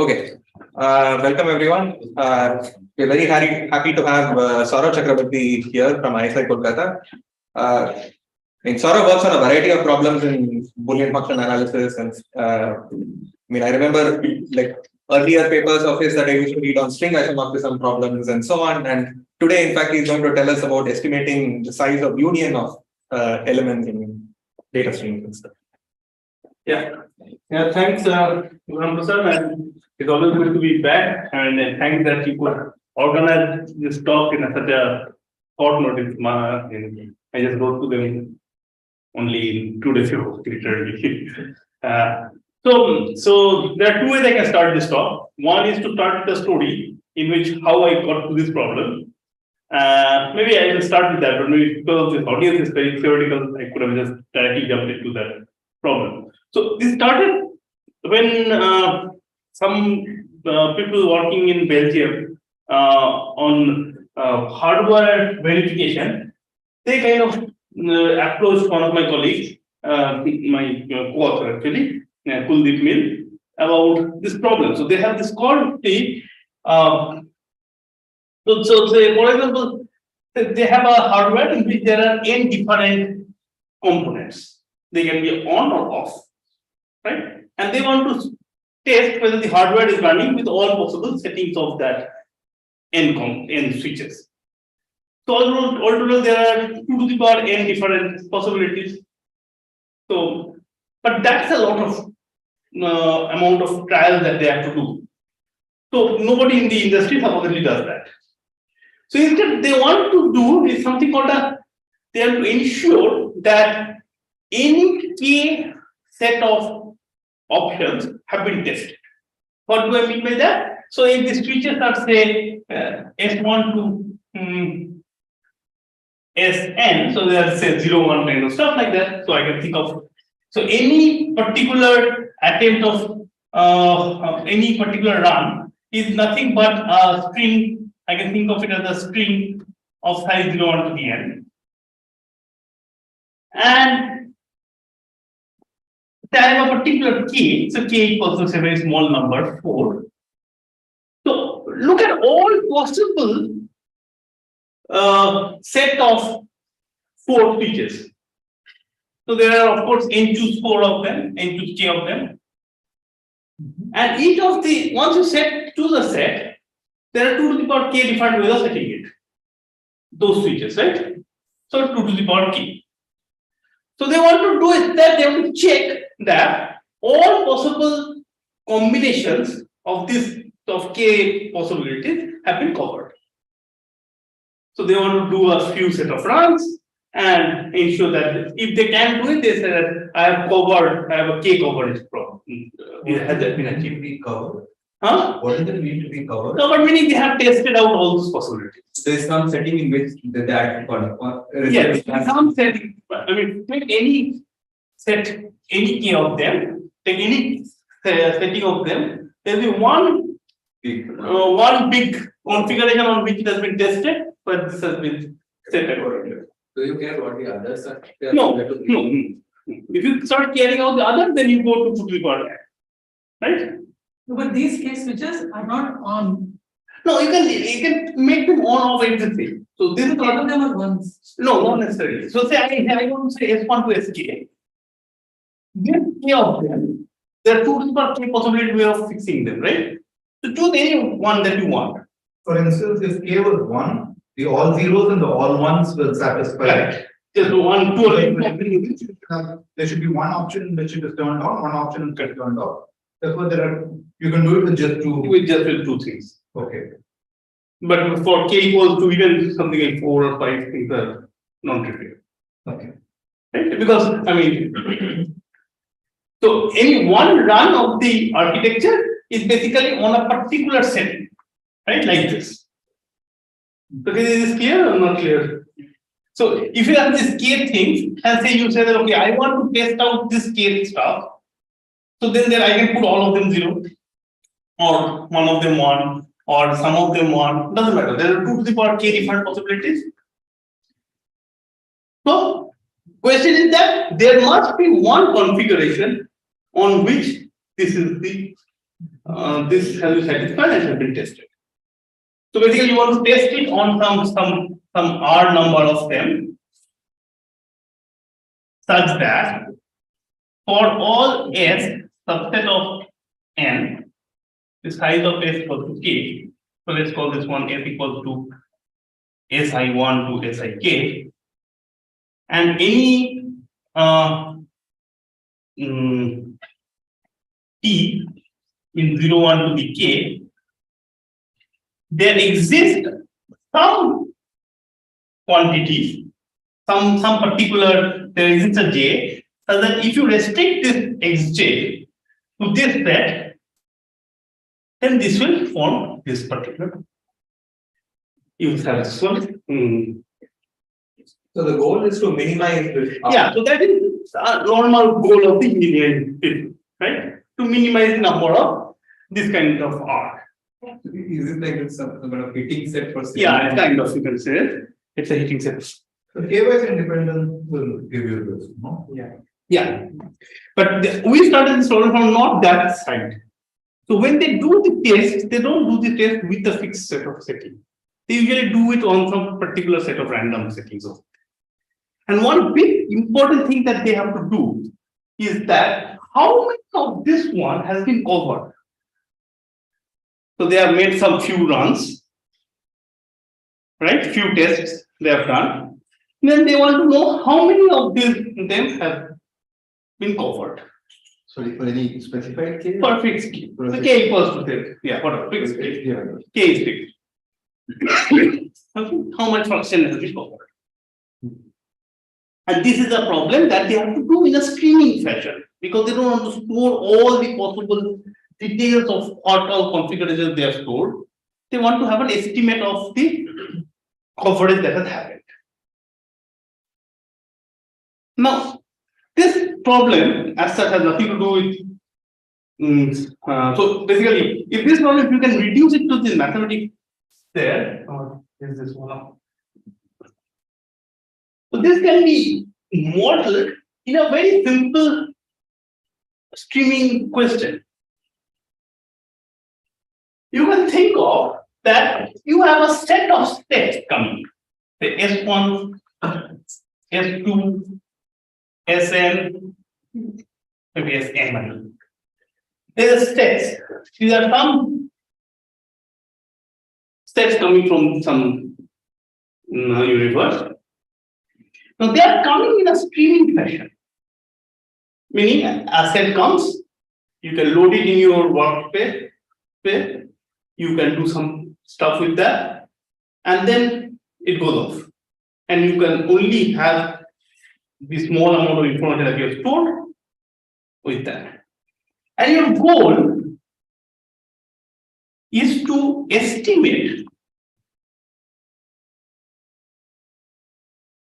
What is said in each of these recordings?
Okay, welcome everyone. We're very happy to have Sourav Chakraborty here from ISI Kolkata. Sourav works on a variety of problems in Boolean function analysis, and I remember like earlier papers of his that I used to read on string isomorphism problems and so on. And today, in fact, he's going to tell us about estimating the size of union of elements in data streams and stuff. Yeah, thanks, Woodruff. It's always good to be back, and thanks that you could organize this talk in such a short notice. I just wrote to them only 2 days ago, literally. So there are 2 ways I can start this talk. One is to start with a story in which how I got to this problem. Maybe I will start with that, but maybe because this audience is very theoretical, I could have just directly jumped into that problem. So this started when some people working in Belgium on hardware verification, they kind of approached one of my colleagues, my co-author actually, Klee, about this problem. So they have this quantity. So say, for example, they have a hardware in which there are n different components. They can be on or off, right? And they want to test whether the hardware is running with all possible settings of that n switches. So altogether there are 2 to the power n different possibilities. So, but that's a lot of amount of trials that they have to do. So nobody in the industry supposedly does that. So instead, they want to do is something called they have to ensure that any k set of options have been tested. What do I mean by that? So if the switches are say S1 to Sn, so they are say 0, 1 kind of stuff like that. So I can think of any particular attempt of any particular run is nothing but a string. I can think of it as a string of size 0, 1 to the n. And I have a particular k, so k equals to a very small number, 4. So look at all possible set of 4 features. So there are of course n choose 4 of them, n choose k of them. And each of the, once you choose a set, there are 2 to the power k different ways of setting it. Those features, right? So 2 to the power k. So they want to do is that they have to check that all possible combinations of this of k possibilities have been covered. So they want to do a few set of runs and ensure that if they can do it, they say that I have a k coverage problem. Has that been achieved? Covered? Huh? What does it mean to be covered? Covered meaning they have tested out all those possibilities. There is some setting in which that yes, some setting. I mean, take any set, any k of them, take any setting of them. There will be one big configuration on which it has been tested, but this has been set accordingly. Do you care what the others are? No. If you start caring out the other, then you go to the power, right? But these k switches are not on. No, you can make them on off everything. So this is all of them are ones. No, not necessarily. So say I want to say S1 to Sk. This k of them, there are 2 to the power k possibility way of fixing them, right? So choose any one that you want. For instance, if k was 1, the all zeros and the all ones will satisfy. Right. Just 1, 2. There should be one option which is turned on, one option which is turned off. Therefore, you can do it with just 2. With 2 things. Okay. But for k equals to even something like 4 or 5 things are non-trivial. Okay. Right? Because I mean, so any one run of the architecture is basically on a particular setting, right? Like this. Okay, is this clear or not clear? So if you have this k thing and say you say that okay, I want to test out this k stuff. So then I can put all of them 0, or one of them 1, or some of them 1. Doesn't matter. There are 2 to the power k different possibilities. So question is that there must be one configuration on which this is the this has been satisfied and has been tested. So basically, you want to test it on some R number of them, such that for all S subset of N, the size of S equals to K. So let's call this one S equals to SI1 to SIK, and any T in 0, 1 to the K, there exists some quantity, some particular, there exists a J, so that if you restrict this Xj to this set, then this will form this particular. You have this one. So the goal is to minimize this. Yeah, so that is a normal goal of the engineering field, right? To minimize the number of this kind of R. Is it like it's some kind of hitting set for? Yeah, it's kind of, you can say it's a hitting set. So K-wise independence will give you this, no? Yeah. Yeah, but we started this problem from not that side. So when they do the test, they don't do the test with a fixed set of settings. They usually do it on some particular set of random settings. And one big important thing that they have to do is that how much of this one has been covered. So they have made some few runs, right? Few tests they have done. Then they want to know how many of them have been covered. Sorry, for any specified case? For fixed K. So K equals to this. Yeah, whatever. Fixed K. Yeah. K is fixed. Okay. How much function has been covered? And this is a problem that they have to do in a streaming fashion, because they don't want to store all the possible details of what all configurations they have stored. They want to have an estimate of the coverage that has happened. Now, this problem as such has nothing to do with. So basically, if this problem, if you can reduce it to the mathematics there, or is this one up? So this can be modeled in a very simple streaming question. You can think of that you have a set of steps coming, the S1, S2, Sn, maybe Sn. There are steps. These are some steps coming from some universe. Now they are coming in a streaming fashion. Meaning, a set comes, you can load it in your workspace, you can do some stuff with that, and then it goes off. And you can only have the small amount of information that you have stored with that. And your goal is to estimate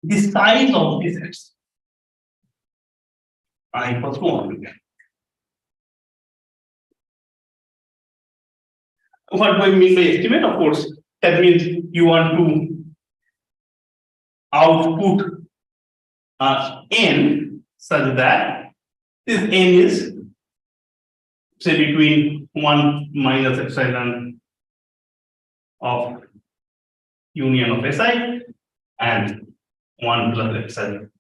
the size of the sets. I equals 1. What do I mean by estimate? Of course, that means you want to output n such that this n is say between 1 minus epsilon of union of Si and 1 plus epsilon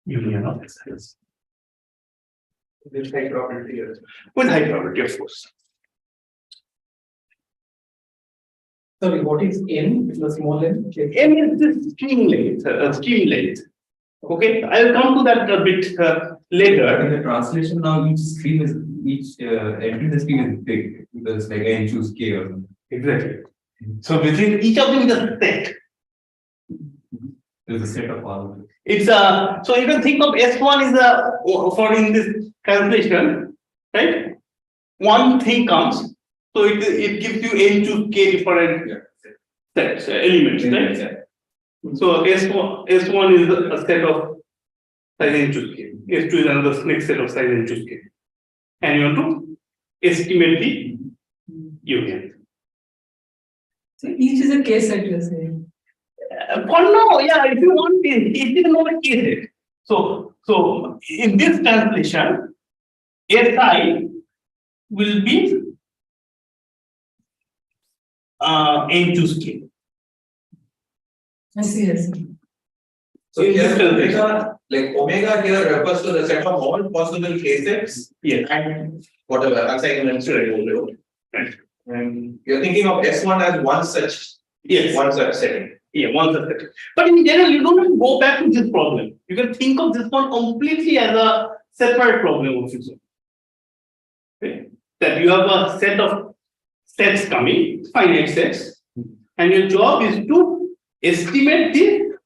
union of Si. With high probability. With high probability, of course. Sorry, what is N? The small n? N is the stream length. Okay, I will come to that a bit later. In the translation now, each stream is entry in the stream is big because like I choose K or something. Exactly. So within each of them is a set. There's a set of all. It's a so you can think of S1 is a for in this translation, right? One thing comes, so it gives you n to k different sets, elements, right? Yeah. So S1 is a set of size n choose k. S2 is another next set of size n choose k. And you want to estimate the union. So each is a case set, you're saying. For now, yeah, if you want it is not a case set. So in this translation, Si will be N2 scale. I see. So here omega, like omega here refers to the set of all possible cases. Yes. And whatever, assignments. Right. And you're thinking of S1 as one such setting. Yeah, one such setting. But in general, you don't have to go back to this problem. You can think of this one completely as a separate problem of its own. Okay? That you have a set of sets coming, finite sets, and your job is to estimate the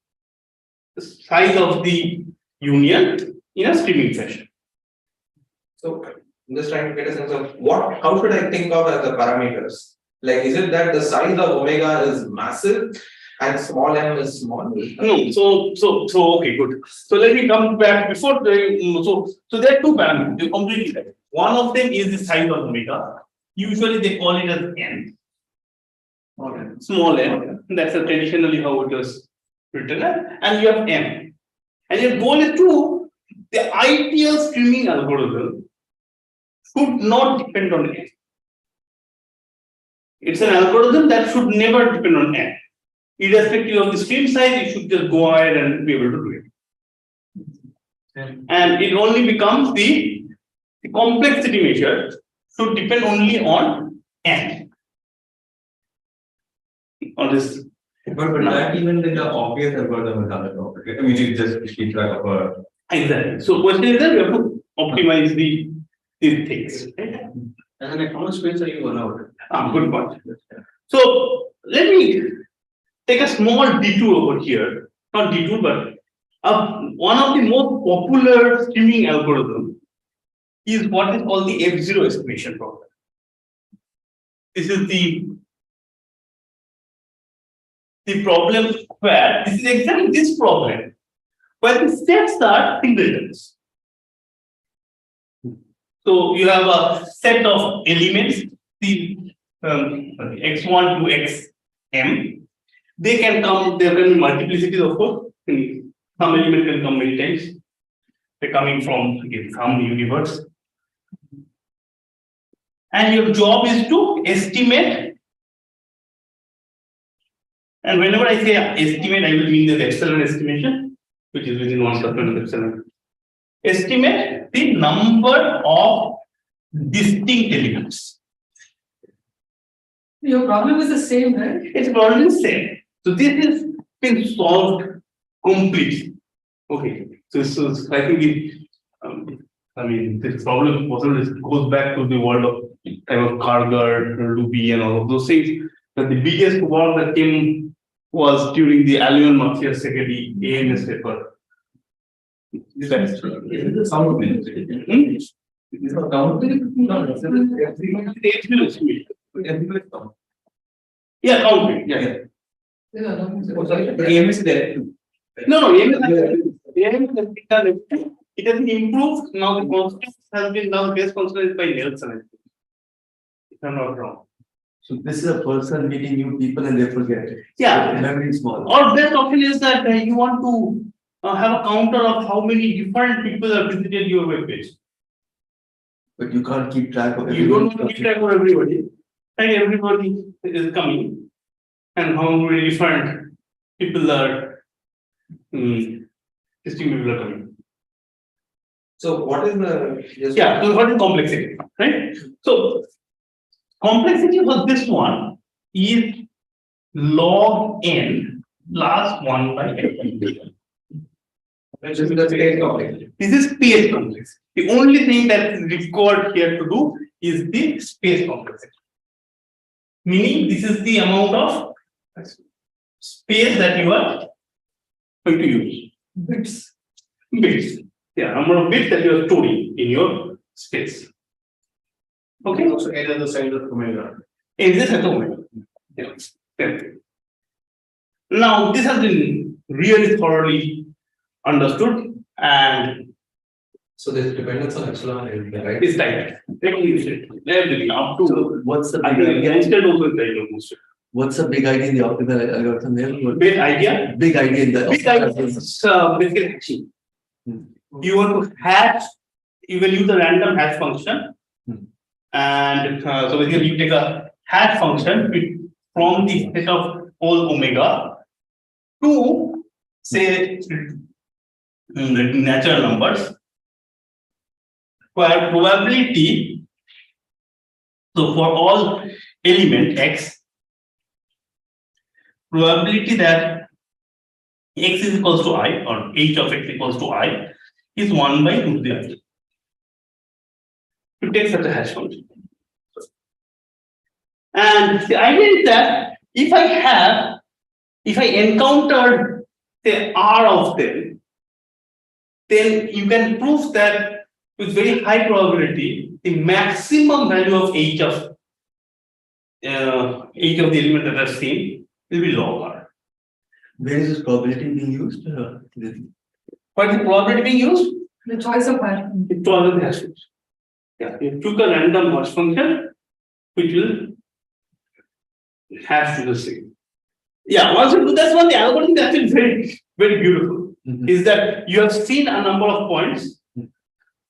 size of the union in a streaming fashion. So I'm just trying to get a sense of how should I think of as the parameters? Like, is it that the size of omega is massive and small m is small? No, so okay, good. So let me come back before so there are two parameters. You're completely right. One of them is the size of omega. Usually they call it as n. Small n. That's traditionally how it was written. And you have m. And your goal is to the ideal streaming algorithm should not depend on n. It's an algorithm that should never depend on n. Irrespective of the stream size, you should just go ahead and be able to do it. And it only becomes the complexity measure should depend only on n. On this. But that even in the obvious algorithm is another topic. I mean, you just keep track of a. Exactly. So question is that we have to optimize these things. Right? And then how much space are you allowed? Good point. So let me take a small detour over here. Not detour, but one of the most popular streaming algorithms is what is called the F0 estimation problem. This is the problem where this is exactly this problem where the sets are singletons. So you have a set of elements, the x1 to xm. They can come, there can be multiplicities, of course. Some element can come many times. They're coming from some universe. And your job is to estimate. And whenever I say estimate, I will mean the epsilon estimation, which is within 1% of epsilon. Estimate the number of distinct elements. Your problem is the same, right? It's probably the same. So this has been solved completely. Okay. So I think this problem possibly goes back to the world of time of Kargar, Ruby, and all of those things. But the biggest work that came was during the Allion Mafia Secretary AMS paper. Is it sound of minutes? Is it count? Yeah, count. Yeah. But AMS is there too. No, AMS has it has been improved. Now the constant has been now the base constant is by Nelson. If I'm not wrong. So this is a person meeting new people and they forget. Yeah. Memory is small. Or best option is that you want to have a counter of how many different people have visited your web page. But you can't keep track of You don't want to keep track of everybody. And everybody is coming. And how many different people are people are coming. So what is the Yeah, so what is complexity? Right? So complexity for this one is log n plus 1 by n. This is the space complexity. This is space complexity. The only thing that is required here to do is the space complexity. Meaning this is the amount of space that you are going to use. Bits. Yeah, number of bits that you are storing in your space. Okay. Also, n on the side of omega. Is this at omega? Yeah. Now this has been really thoroughly understood and So there's dependence on epsilon, right? is tight. Everything up to So what's the I big think idea? constant also is tight almost. What's the big idea in the optimal algorithm there? Big idea. Big idea in the Big idea is basically hatching. You want to hatch, you will use a random hash function. And so basically you take a hash function from the set of all omega to say natural numbers where probability, so for all element x, probability that x is equals to I or h of x equals to I is 1 by 2 to the I. To take such a hash function. And the idea is that if I encountered say R of them, then you can prove that with very high probability, the maximum value of h of the element that I've seen will be log R. Where is this probability being used? What is the probability being used? The choice of hash. It was the hash function. Yeah, you took a random hash function which will hash to the same. Yeah, once you do that's one, the algorithm is actually very, very beautiful. Is that you have seen a number of points.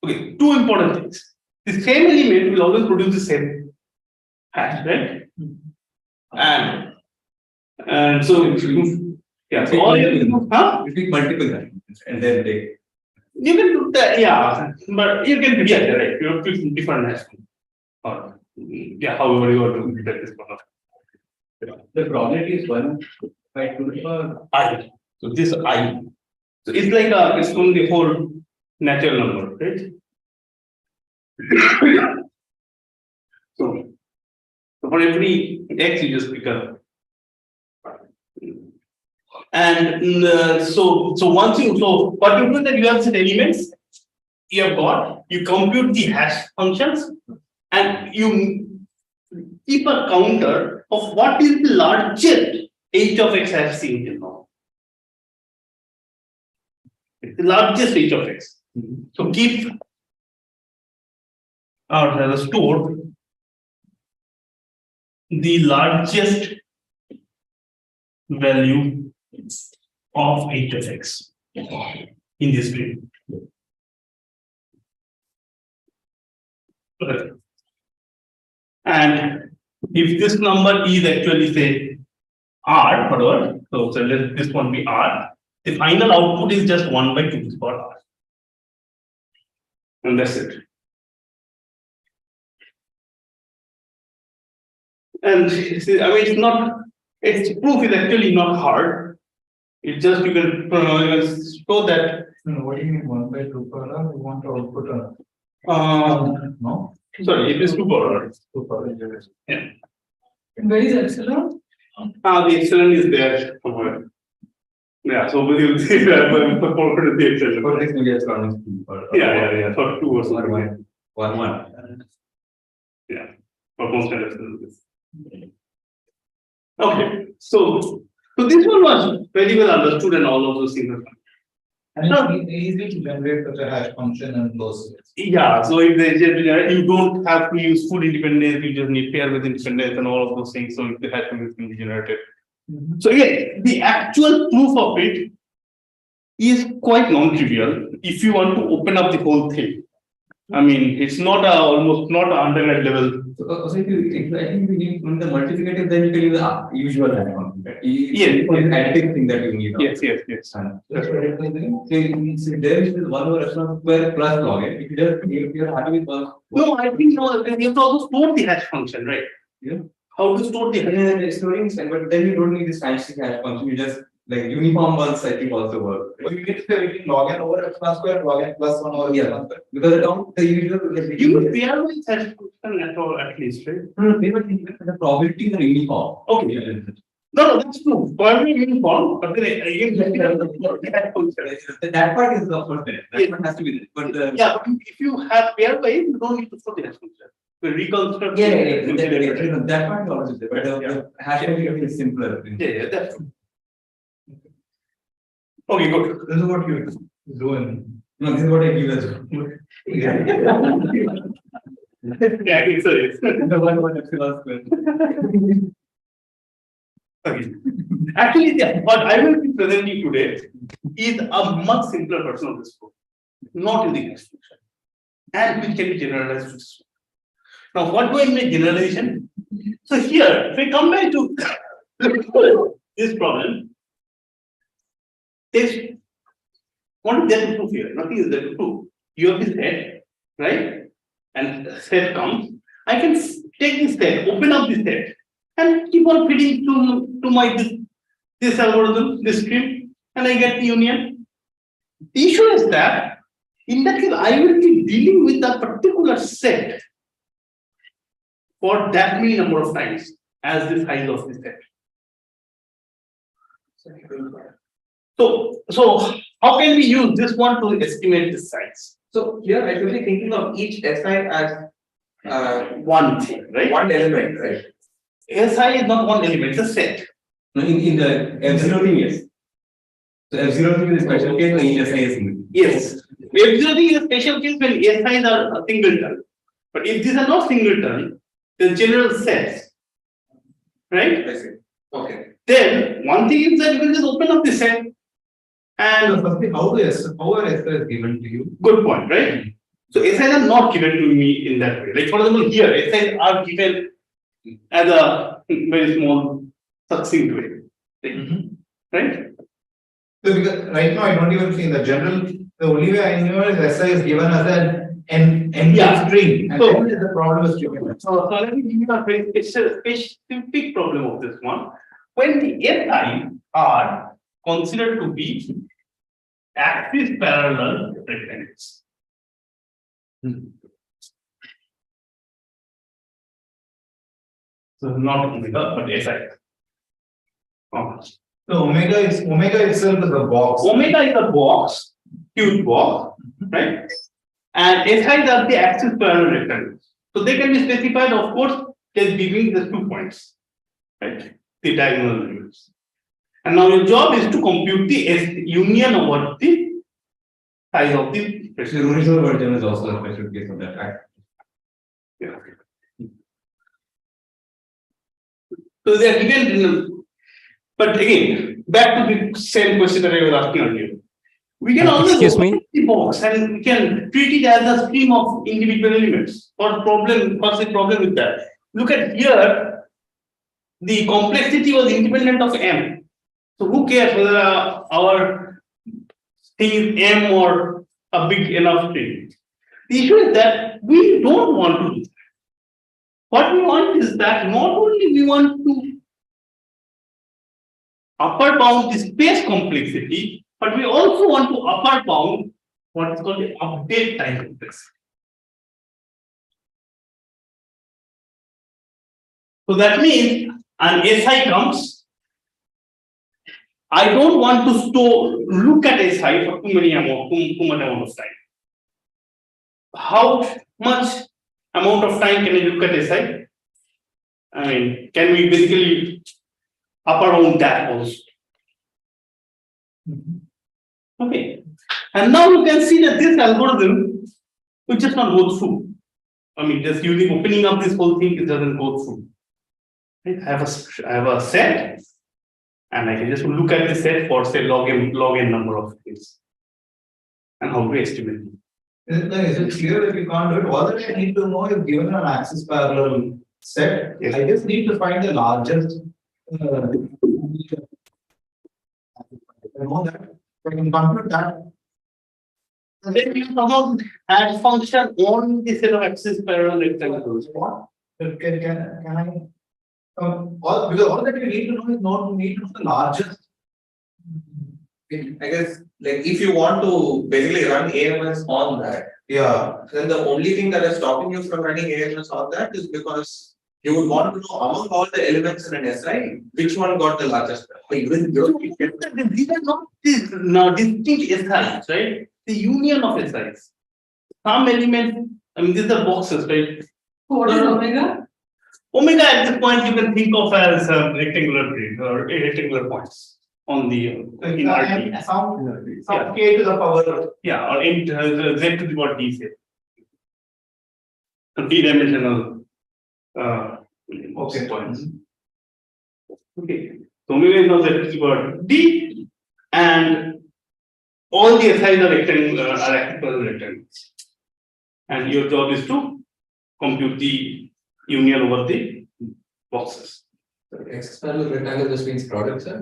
Okay, two important things. The same element will always produce the same hash, right? And so yeah, so all you do, huh? You pick multiple hashes and then they. You can do that, yeah, but you can yeah, right. You have to different hash, or yeah, however you want to get this one. The probability is 1 by 2 to the power I. So this I. So it's like it's from the whole natural number, right? So for every x you just pick up. And so once you what you do is that you have set elements you have got, you compute the hash functions and you keep a counter of what is the largest h of x I have seen till now. The largest h of x. So keep or rather store the largest value of h of x in this field. Okay. And if this number is actually say R, whatever, so let this one be R, the final output is just 1 by 2 to the power R. And that's it. And see, I mean, it's not, its proof is actually not hard. It's just you can show that. What do you mean 1 by 2 power R? You want to output a no? Sorry, it is 2 power R. 2 power R. Yeah. Where is epsilon? The epsilon is there somewhere. Yeah, so we will see that the epsilon. For this maybe epsilon is 2 or Yeah. For 2 or something. 1. Yeah, for most kind of epsilon. Okay, so this one was very well understood and all of those things are fine. And it's easy to generate such a hash function and those. Yeah, so if they generate, you don't have to use full independence, you just need pair with independence and all of those things. So if the hash function can be generated. So again, the actual proof of it is quite non-trivial if you want to open up the whole thing. I mean, it's not almost not an undergrad level. So if I think you need the multiplicative, then you can use the usual hash function. Yes. Additive thing that you need. Yes. So there is 1 over epsilon square plus log n. If you're happy with 1. No, I think no, you have to also store the hash function, right? Yeah. How to store the hash? Yeah, storing is fine, but then you don't need this fancy hash function. You just like uniform ones, I think also work. But you get log n over epsilon square, log n plus 1 over epsilon square. Because the usual like, You would pair with hash function at least, right? the probabilities are uniform. Okay. No, that's true. Probably uniform, but then again, That part is of course there. That one has to be there. But yeah, but if you have pairwise, you don't need to store the hash function. We reconstruct. that part is always there. But the hash function is simpler. Yeah, that's true. Okay, good. This is what you do in. No, this is what I give as Yeah, it's the 1 epsilon square. okay. Actually, yeah, what I will be presenting today is a much simpler version of this book, not using hash function, and which can be generalized to this one. Now, what do I mean by generalization? So here, if we come back to this problem, there's what is there to prove here? Nothing is there to prove. You have this set, right? And set comes. I can take this set, open up this set, and keep on feeding to my this algorithm, this stream, and I get the union. The issue is that in that case, I will be dealing with a particular set for that many number of times as the size of the set. So how can we use this one to estimate the size? So here I should be thinking of each SI as One thing, right? one element, right? SI is not one element, it's a set. No, in the F0 thing, yes. So F0 thing is a special case when each SI is single. Yes. F0 thing is a special case when SIs are a singleton. But if these are not singleton, the general sets, right? I see. Okay. Then one thing is that you can just open up the set. And How are SI given to you? good point, right? So SIs are not given to me in that way. Like for example, here SIs are given as a very small, succinct way, right? So because right now I don't even see in the general, the only way I know is SI is given as an Yeah. string. And So- then the problem is given. So let me give you a very specific problem of this one. When the SI are considered to be axis parallel rectangles. So not omega, but SI. So omega itself is a box. Omega is a box, huge box, right? And SIs are the axis parallel rectangles. So they can be specified, of course, just giving the 2 points, right? The diagonal elements. And now your job is to compute the union over the size of the The original version is also a special case of that fact. Yeah. So they are given, but again, back to the same question that I was asking earlier. We can always Excuse open me? the box and we can treat it as a stream of individual elements. What's the problem with that? Look at here, the complexity was independent of M. So who cares whether our thing is M or a big enough string? The issue is that we don't want to do that. What we want is that not only we want to upper bound the space complexity, but we also want to upper bound what is called the update time complexity. So that means an SI comes. I don't want to look at SI for too much amount of time. How much amount of time can I look at SI? I mean, can we basically upper bound that also? Okay. And now you can see that this algorithm will just not go through. I mean, just using opening up this whole thing, it doesn't go through. Right? I have a set, and I can just look at the set for say log n number of things. And how to estimate it. Is it clear that you can't do it? All that I need to know is given an axis parallel set, Yes. I just need to find the largest. I know that. I can compute that. Then you somehow add function on the set of axis parallel rectangles. What? Can I? Because all that you need to know is not need to know the largest. I guess like if you want to basically run AMS on that, Yeah. then the only thing that is stopping you from running AMS on that is because you would want to know among all the elements in an SI, which one got the largest. These are not distinct SIs, right? The union of SIs. Some elements, I mean, these are boxes, right? What is omega? Omega at this point you can think of as rectangular grid or rectangular points on the in RT. Some k to the power. Yeah, or in z to the power d say. So d-dimensional points. Okay. So omega is now z to the power d, and all the SIs are rectangular, are actual rectangles. And your job is to compute the union over the boxes. X parallel rectangle just means product set.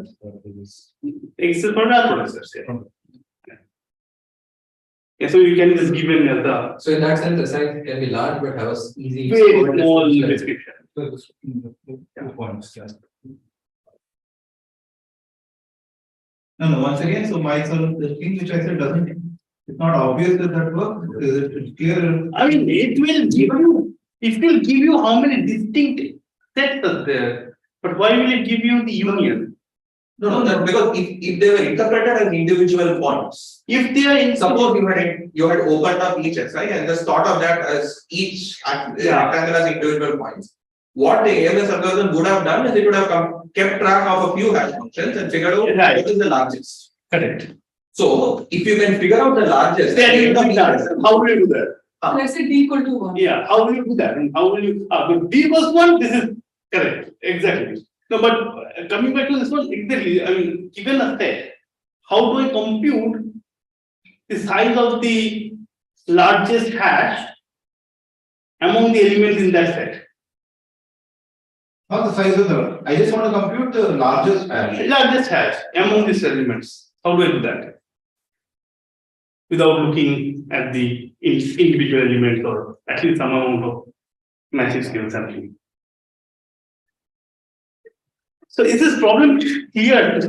X is product sets. Yeah, so you can just give them the So in that sense, the size can be large but have a easy very small description. No, once again, so my sort of the thing which I said doesn't, it's not obvious that works. Is it clear? I mean, it will give you, it will give you how many distinct sets are there, but why will it give you the union? No, that because if they were interpreted as individual points, If they are in suppose you had opened up each SI and just thought of that as each rectangle as individual points. What the AMS algorithm would have done is it would have kept track of a few hash functions and figured out what is the largest. correct. So if you can figure out the largest, Then you will be done. How will you do that? Let's say d equal to 1. Yeah, how will you do that? And how will you? But d was 1. This is correct. Exactly. No, but coming back to this one, exactly. I mean, given a set, how do I compute the size of the largest hash among the elements in that set? Not the size of the, I just want to compute the largest hash. Largest hash among these elements. How do I do that? Without looking at the individual elements or at least some amount of massive scale sampling. So is this problem clear?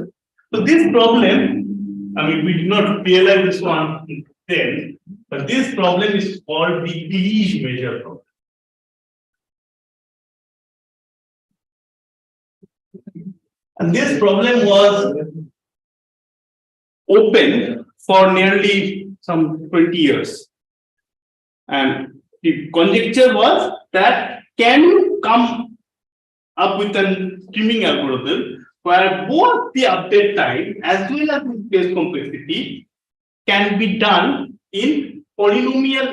So this problem, I mean, we did not realize this one then, but this problem is called the Klee measure problem. And this problem was open for nearly some 20 years. And the conjecture was that can you come up with a streaming algorithm where both the update time as well as the space complexity can be done in polynomial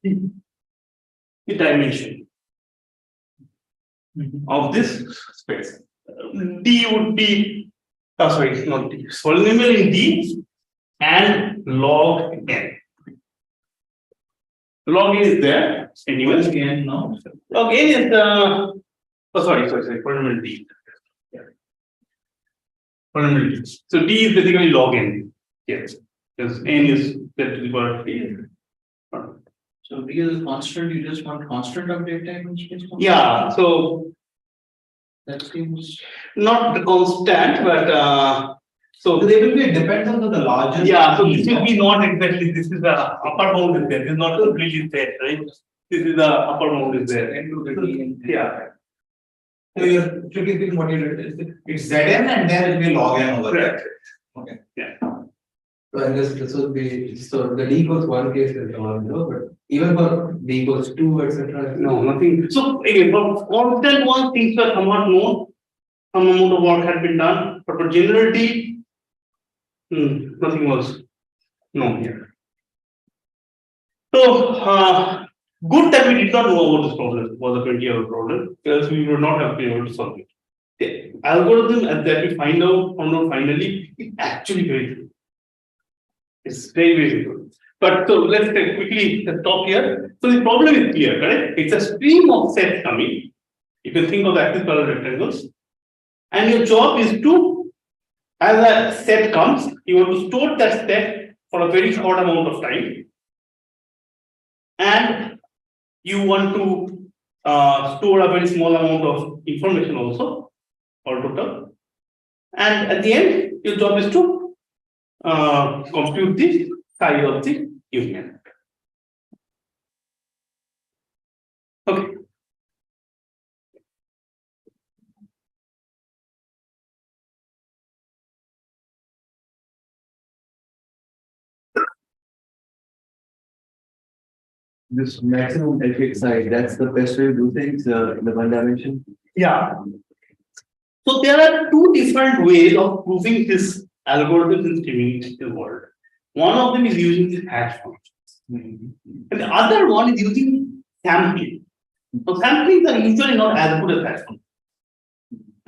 in the dimension of this space. D would be, sorry, not D, polynomial in D and log n. Log n is there anyway. Again, no. Log n is the, sorry, polynomial D. Yeah. Polynomial D. So D is basically log n. Yes, because n is z to the power 3. So D is a constant, you just want constant update time in space? Yeah, so That seems not the constant, but so There will be a dependence on the largest. yeah, so this will be not exactly, this is the upper bound is there, this is not completely set, right? This is the upper bound is there. Yeah. So you're strictly speaking what you did is it's Zn and there will be log n over there. Correct. Okay. Yeah. so I guess this would be so the D equals 1 case is the 1 0, but even for D equals 2, etc. No, nothing. So again, for constant one, things were somewhat known. Some amount of work had been done, but for generality, nothing was known here. So good that we did not know about this problem. It was a 20-year problem, because we would not have been able to solve it. The algorithm that we found out finally is actually very good. It's very, very good. But so let's quickly stop here. So the problem is clear, correct? It's a stream of sets coming. You can think of axis parallel rectangles. And your job is to, as a set comes, you want to store that set for a very short amount of time. And you want to store a very small amount of information also, altogether. And at the end, your job is to compute the size of the union. Okay. This maximum effect size, that's the best way to do things in the one dimension. Yeah. So there are two different ways of proving this algorithm in streaming world. One of them is using the hash functions. And the other one is using sampling. So samplings are usually not as good as hash functions.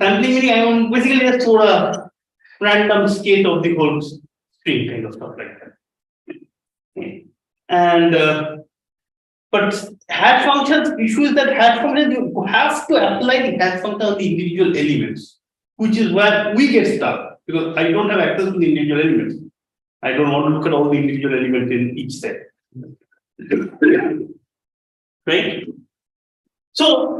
Sampling meaning I want basically just store a random state of the whole string kind of stuff like that. And But hash functions issue is that hash function you have to apply the hash function on the individual elements, which is where we get stuck because I don't have access to the individual elements. I don't want to look at all the individual elements in each set. Right? So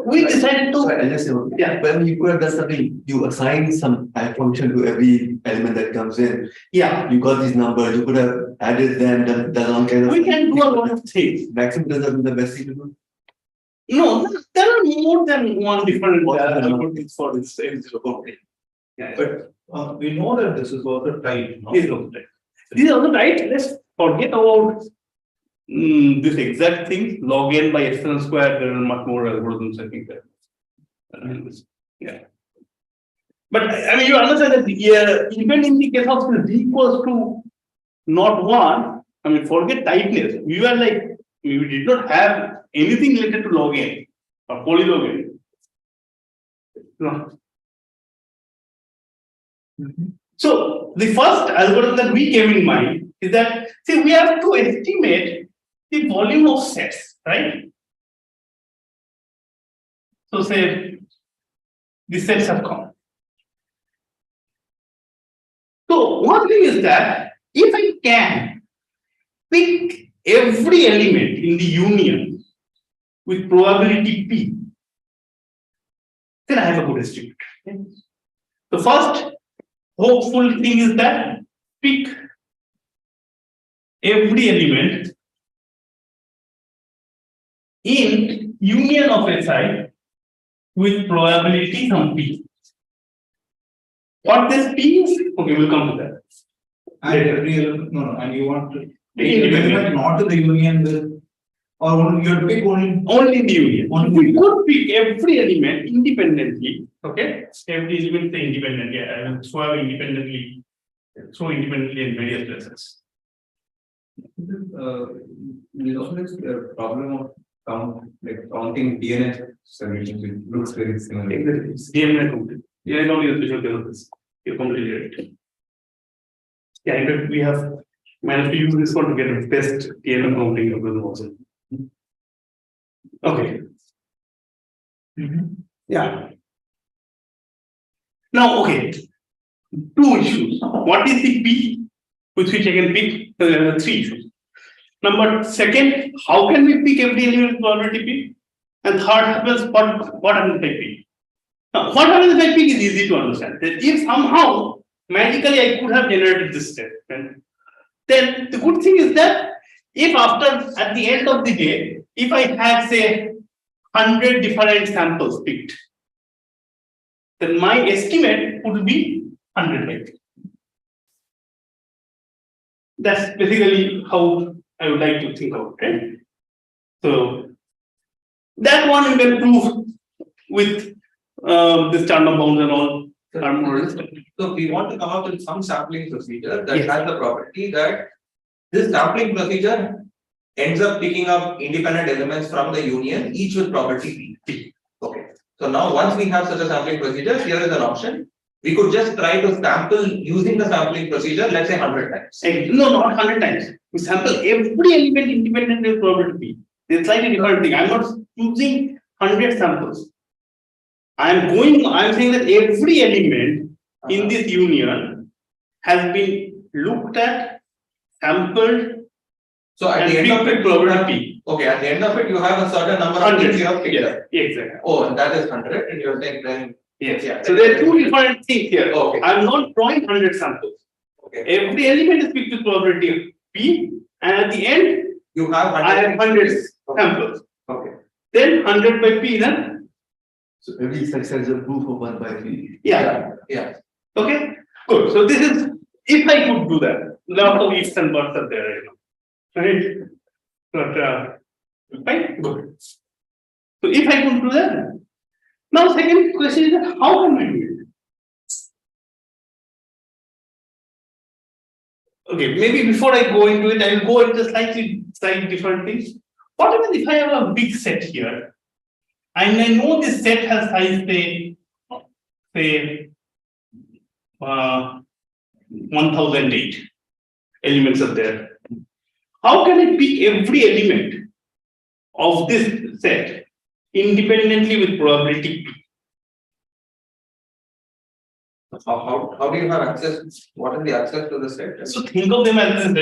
we decided to. Sorry, I'll just say, Yeah. when you could have done something, you assign some hash function to every element that comes in. Yeah. You got these numbers, you could have added them, done all kind of. We can do a lot of things. Maximum doesn't be the best thing to do. No, there are more than one different algorithms for this Kolkata. Yeah. But we know that this is also tight. No? These are also right. These are also right. Let's forget about this exact thing. Log n by epsilon square. There are much more algorithms, I think. Yeah. But I mean, you understand that even in the case of z equals to not 1, I mean, forget tightness. We were like, we did not have anything related to log n or polylog n. No. So the first algorithm that we came in mind is that, see, we have to estimate the volume of sets, right? So say the sets have come. So one thing is that if I can pick every element in the union with probability p, then I have a good estimate. The first hopeful thing is that pick every element in union of SI with probability some p. What this p is? Okay, we'll come to that. And every element, no, and you want to Pick element not to the union with, or only you pick only In the union. Only We could pick every element independently. Okay, every element independently. I will swap independently, throw independently in various places. There's also this problem of counting DNS solutions, which looks very similar. It's DMN counted. Yeah, I know you're visual developers. You're completely right. Yeah, in fact, we have managed to use this one to get the best DMN counting algorithm also. Okay. Yeah. Now, okay. Two issues. What is the P with which I can pick? Three issues. Number second, how can we pick every element with probability P? And third happens, what happens if I pick? Now, what happens if I pick is easy to understand. That if somehow magically I could have generated this step, then the good thing is that if at the end of the day, if I had say 100 different samples picked, then my estimate would be 100 by 3. That's basically how I would like to think about it. So that one you can prove with this Chandler bounds and all. So we want to come up with some sampling procedure that has the property that this sampling procedure ends up picking up independent elements from the union, each with property P. Okay. So now once we have such a sampling procedure, here is an option. We could just try to sample using the sampling procedure, let's say 100 times. No, not 100 times. We sample every element independently with probability P. It's slightly different thing. I'm not choosing 100 samples. I'm saying that every element in this union has been looked at, sampled. So at the end of it, probability. Okay, at the end of it, you have a certain number of things you have picked up. Exactly. Oh, and that is 100, and you're saying then. Yes. Yeah. So there are two different things here. Okay. I'm not drawing 100 samples. Okay. Every element is picked with probability P, and at the end, You have 100. I have 100 samples. Okay. Then 100 by P, then. So every success is a proof of 1 by 3. Yeah. Yeah. Okay. Good. So this is if I could do that. Lot of ifs and buts are there right now. Right? But right? Good. So if I could do that. Now, second question is that how can we do it? Okay, maybe before I go into it, I will go into slightly different things. What happens if I have a big set here, and I know this set has size say 1008 elements are there. how can I pick every element of this set independently with probability P? How do you have access? What is the access to the set? So think of them as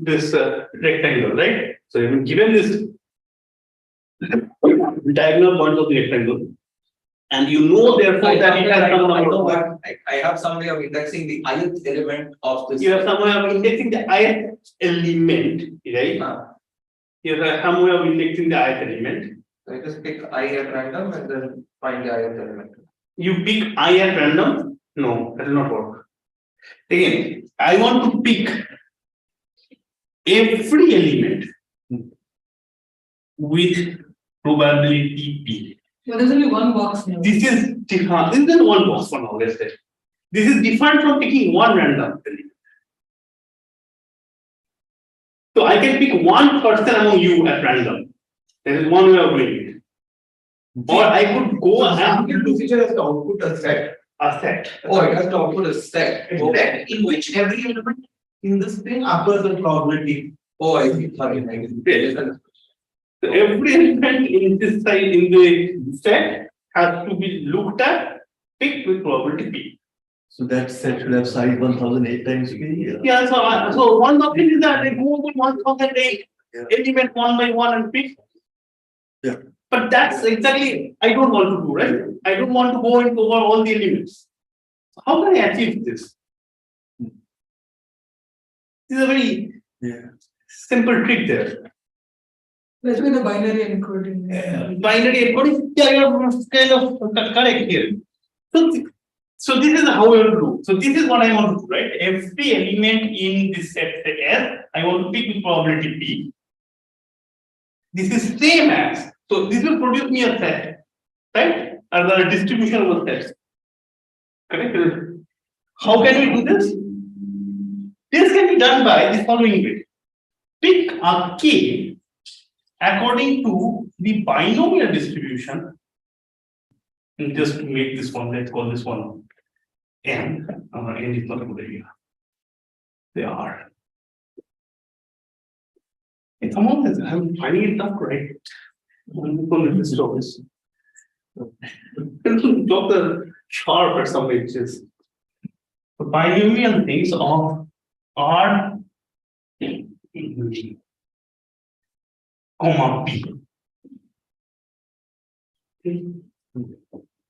this rectangle, right? So you have given this diagonal point of the rectangle, and you know therefore that it has some number. I have some way of indexing the ith element of this. You have some way of indexing the ith element, right? You have some way of indexing the ith element. So I just pick I at random and then find the ith element. You pick I at random. No, that will not work. Again, I want to pick every element with probability P. Yeah, there's only one box now. This is different. This is one box for now, let's say. This is different from picking one random element. So I can pick one person among you at random. There is one way of doing it. Or I could go and do feature has to output a set. a set. Oh, it has to output a set. A Oh, set In which every element in this thing occurs the probability. oh, I see. Sorry, I see. So every element in this side in the set has to be looked at, picked with probability P. So that set should have size 1008 times P. Yeah, so one of it is that I go over 1008 element one by one and pick. Yeah. But that's exactly I don't want to do, right? I don't want to go into over all the elements. So how can I achieve this? This is a very simple trick there. Let's be the binary encoding. Binary encoding, yeah, you're kind of correct here. So this is how we will do. So this is what I want to do, right? Every element in this set S, I want to pick with probability P. This is same as, so this will produce me a set, right? Or the distribution of the sets. Correct? How can we do this? This can be done by the following way. Pick a K according to the binomial distribution. And just to make this one, let's call this one N. N is not a good idea. They are. It's almost, I'm finding it tough, right? Dr. Sharp or something, which is the binomial things of R, comma P.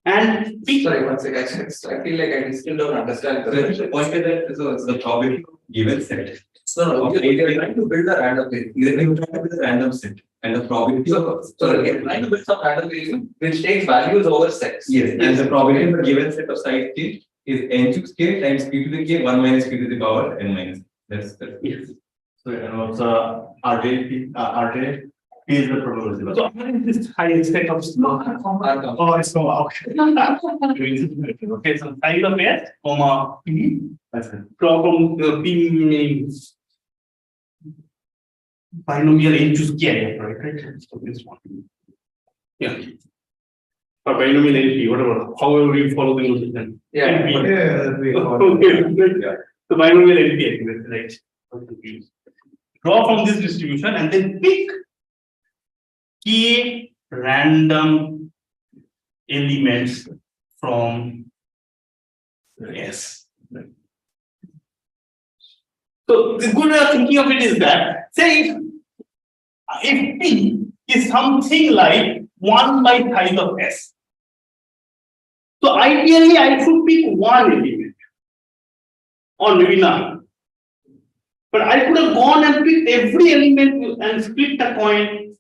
And P. Sorry, one second. I feel like I still don't understand. The point is that so it's the probability of given set. No, you're trying to build a random thing. You're trying to build a random set and the probability. So you're trying to build some random variable which takes values over sets. Yes, and the probability of the given set of size K is n cubed K times p to the K 1 minus p to the power n minus. That's Yes. So and also RJ P is the probability. So I'm this high set of Oh, it's so okay. okay, so size of S, comma P. That's it. From the P means binomial N choose K, right? So this one. Yeah. Or binomial NP, whatever, however you follow the notation. Yeah. NP. Okay. So binomial NP, I think that's right. Draw from this distribution and then pick K random elements from S. So the good way of thinking of it is that, say if P is something like 1 by size of S. So ideally I should pick one element or maybe none. But I could have gone and picked every element and split a coin,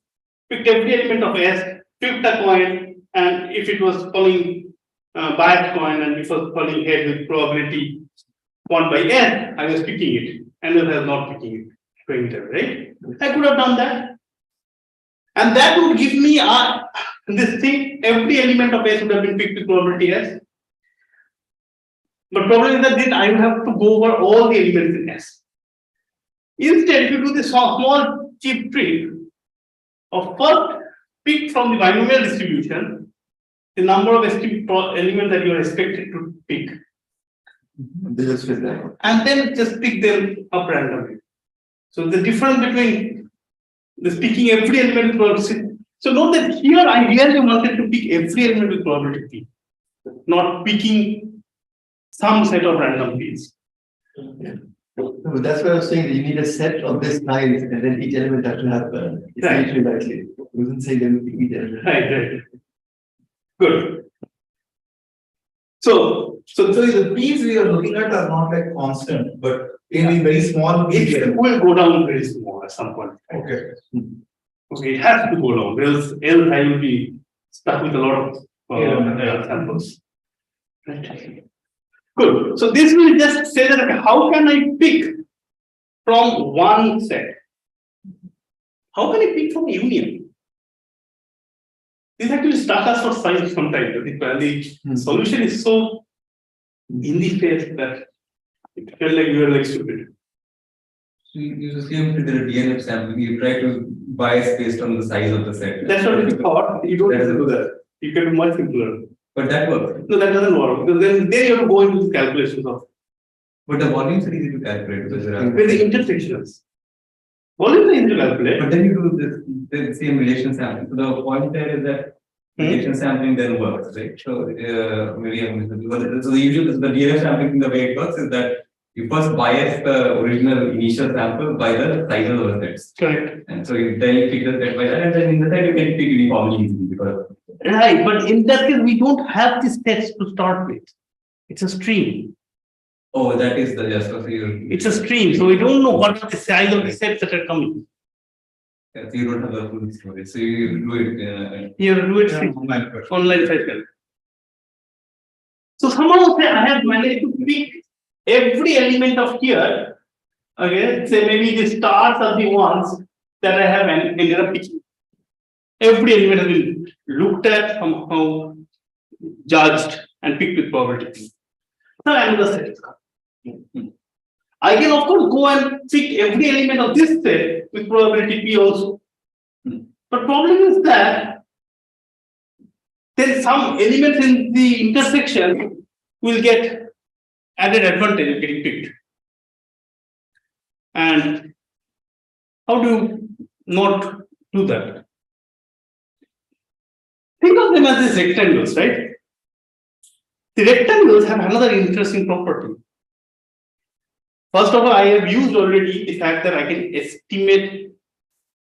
picked every element of S, flipped a coin, and if it was falling biased coin and it was falling head with probability 1 by S, I was picking it, and I was not picking it, doing it, right? I could have done that. And that would give me this thing, every element of S would have been picked with probability S. But problem is that then I would have to go over all the elements in S. Instead, if you do this small cheap trick of first pick from the binomial distribution the number of elements that you are expected to pick, This is with that. and then just pick them up randomly. So the difference between This picking every element with probability. So note that here I really wanted to pick every element with probability P, not picking some set of random P's. No, that's what I was saying, that you need a set of this size, and then each element has to have Right. essentially likely. It wasn't saying that each element. Right. Good. So the P's we are looking at are not like constant, but maybe very small. it will go down very small at some point. Okay. Okay, it has to go down, else I will be stuck with a lot of samples. Right. Good. So this will just say that, okay, how can I pick from one set? How can I pick from union? This actually stuck us for science sometimes. The solution is so in the face that it felt like we were like stupid. You assume to the DNF sampling, you try to bias based on the size of the set. That's what we thought. You don't have to do that. You can do much simpler. But that works. No, that doesn't work. Because then you have to go into the calculations of But the volumes are easy to calculate because there are. with the intersections. Volumes are easy to calculate. But then you do the same relation sampling. So the point there is that relation sampling then works, right? So maybe I'm so the usual the DNF sampling, the way it works is that you first bias the original initial sample by the size of the sets. Correct. And so then you pick the set by that, and then in the set you can pick uniformly easily because. Right, but in that case, we don't have this text to start with. It's a stream. Oh, that is the just of you. It's a stream, so we don't know what are the size of the sets that are coming. So you don't have the full story. So you do it. You do it online cycle. So somehow say I have managed to pick every element of here. Okay, say maybe the stars are the ones that I have ended up picking. Every element has been looked at, somehow judged, and picked with probability. Now another set is coming. I can of course go and pick every element of this set with probability P also. But problem is that then some elements in the intersection will get added advantage of getting picked. And how do you not do that? Think of them as these rectangles, right? The rectangles have another interesting property. First of all, I have used already the fact that I can estimate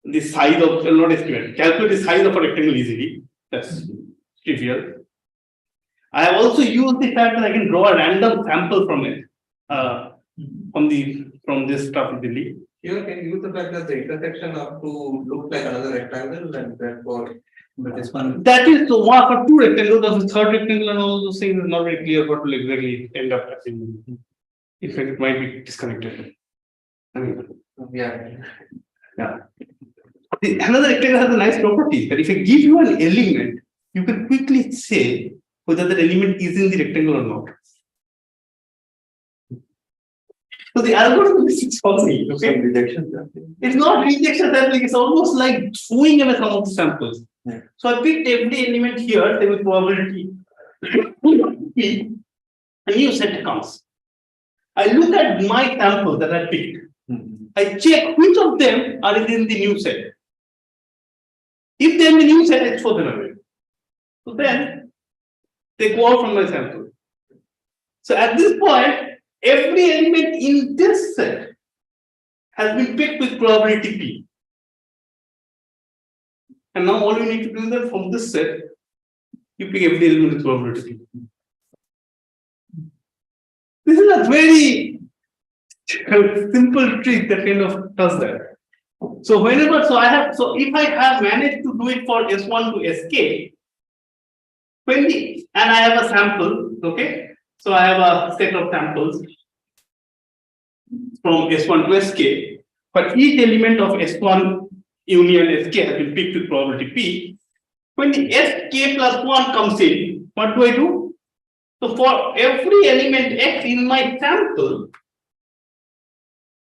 the size of, not estimate, calculate the size of a rectangle easily. That's trivial. I have also used the fact that I can draw a random sample from it, from this stuff easily. You can use the fact that the intersection of to look like another rectangle and therefore. But this one. That is the one for two rectangles, the third rectangle and all those things is not very clear what will exactly end up happening. In fact, it might be disconnected. Yeah. Another rectangle has a nice property that if I give you an element, you can quickly say whether that element is in the rectangle or not. So the algorithm is solving. Okay? It's not rejection sampling, it's almost like throwing away some of the samples. Yeah. So I picked every element here, say with probability P, a new set comes. I look at my sample that I picked. I check which of them are in the new set. If they're in the new set, I throw them away. So then they go out from my sample. So at this point, every element in this set has been picked with probability P. And now all you need to do is that from this set, you pick every element with probability P. This is a very simple trick that kind of does that. So whenever, if I have managed to do it for S1 to Sk, and I have a sample, okay? So I have a set of samples from S1 to Sk, but each element of S1 union Sk has been picked with probability P. When the Sk plus 1 comes in, what do I do? So for every element X in my sample,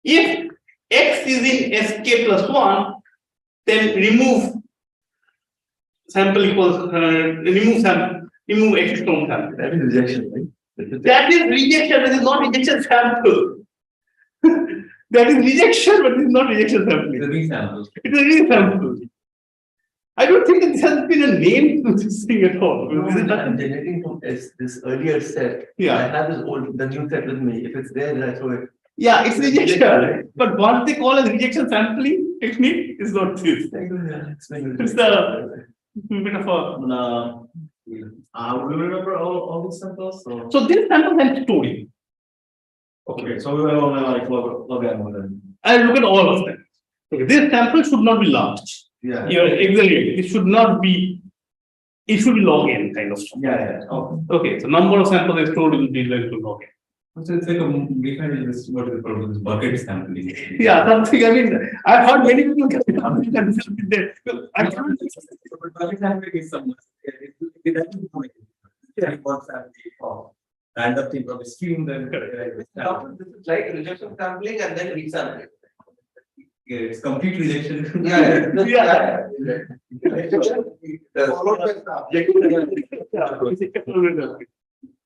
if X is in Sk plus 1, then remove sample equals, remove X from sample. That is rejection, right? That is rejection, that is not rejection sample. That is rejection, but it is not rejection It's a sampling. resample. It is a resample. I don't think that this has been a name to this thing at all. No, Is it I'm not? generating from this earlier set. Yeah. I have the new set with me. If it's there, then I throw it. Yeah, it's rejection. But what they call as rejection sampling technique is not this. It's the bit of a. We remember all these samples. So this sample and story. Okay, so we will only like log in then. I look at all of them. Okay, this sample should not be large. Yeah. You're exactly. It should not be. It should be log n kind of stuff. Yeah. Okay. Okay, so number of samples is stored will be like to log n. So it's like we find this what is the problem? This bucket sampling. Yeah, something. I mean, I've heard many people get confused with that. I can't. But bucket sampling is some. It doesn't know it. What's happening for random thing from the stream then. This is like rejection sampling and then resampling. Yeah, it's complete rejection. Yeah. Followed by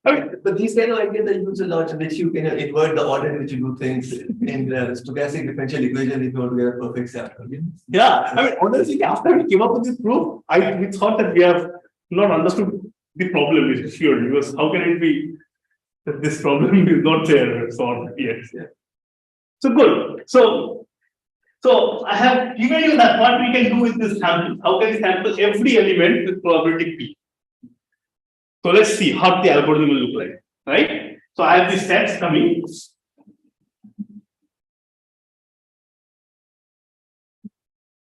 But these kind of ideas are used a lot, which you can invert the order in which you do things in the stochastic differential equation if you want to get a perfect sample. Yeah, I mean, honestly, after we came up with this proof, we thought that we have not understood the problem is sure because how can it be that this problem is not there solved yet? Yeah. So good. So I have given you that what we can do with this sample. How can we sample every element with probability P? So let's see how the algorithm will look like, right? So I have these sets coming.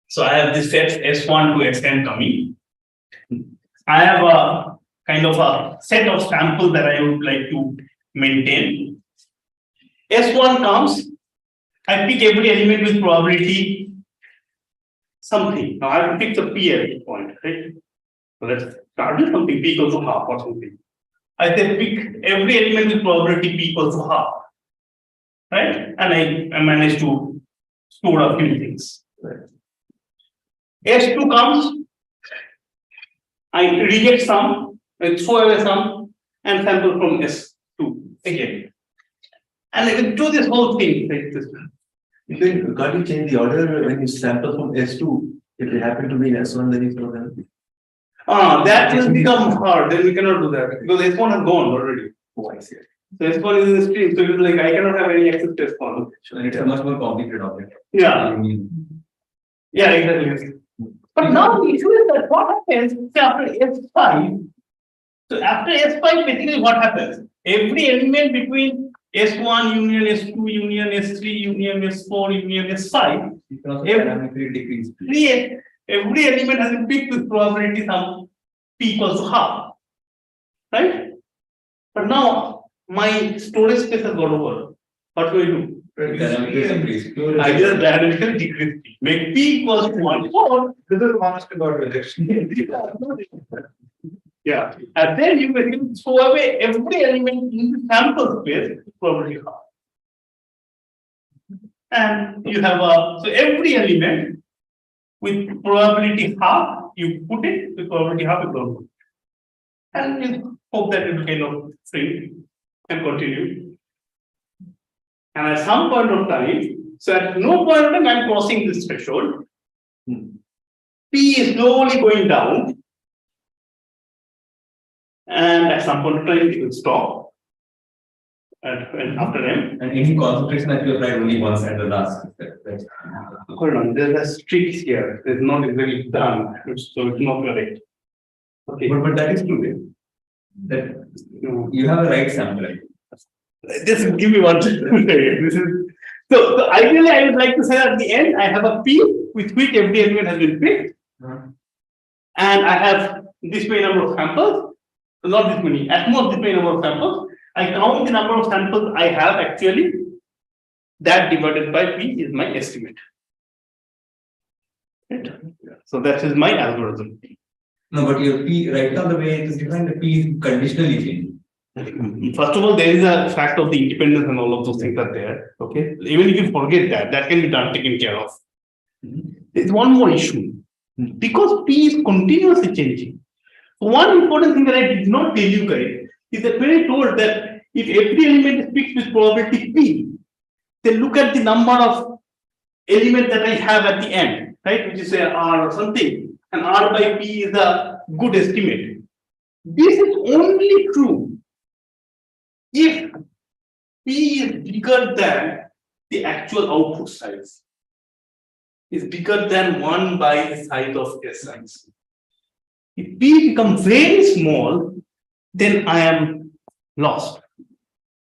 So I have this sets S1 to Sn coming. I have a kind of a set of samples that I would like to maintain. S1 comes, I pick every element with probability something. Now I have to pick the P at this point, right? So let's start with something P equals to half or something. I say pick every element with probability P equals to half, right? And I manage to store a few things. Right. S2 comes, I reject some, I throw away some, and sample from S2 again. And I will do this whole thing like this. Can't you change the order when you sample from S2? If they happen to be in S1, then you throw them. That will become hard. Then we cannot do that because S1 has gone already. Oh, I see. So S1 is in the stream. So it's like I cannot have any access to S1. And it's a much more complicated object. Yeah. Yeah, exactly. But now the issue is that what happens after S5? So after S5, basically what happens? Every element between S1 union S2 union S3 union S4 union S5 every element has been picked with probability some P equals to half. Right? But now my storage space has got over. What do I do? I just dynamically decrease P. Make P equals to 1/4. This is honest about rejection. Yeah. And then you basically throw away every element in the sample space with probability half. And you have so every element with probability half, you put it with probability half, you don't put it. And you hope that it will kind of shrink and continue. And at some point of time, so at no point of time I'm crossing this threshold. P is slowly going down. And at some point of time it will stop. And after M. And any concentration that you apply only once at the last step. Right? Hold on, there's a streak here. It's not exactly done. So it's not correct. Okay. But that is true. That you have the right sample. Just give me one second. This is so ideally I would like to say at the end I have a P with which every element has been picked. And I have this many number of samples. So not this many, at most this many number of samples. I count the number of samples I have actually. That divided by P is my estimate. Right? So that is my algorithm. No, but your P, right now the way it is defined, the P is conditionally changing. First of all, there is a fact of the independence and all of those things are there. Okay. Even if you forget that, that can be done, taken care of. There's one more issue. Because P is continuously changing. So one important thing that I did not tell you guys is that when I told that if every element is fixed with probability P, they look at the number of elements that I have at the end, right? Which is say R or something, and R by P is a good estimate. This is only true if P is bigger than the actual output size. Is bigger than 1 by the size of S size. If P becomes very small, then I am lost.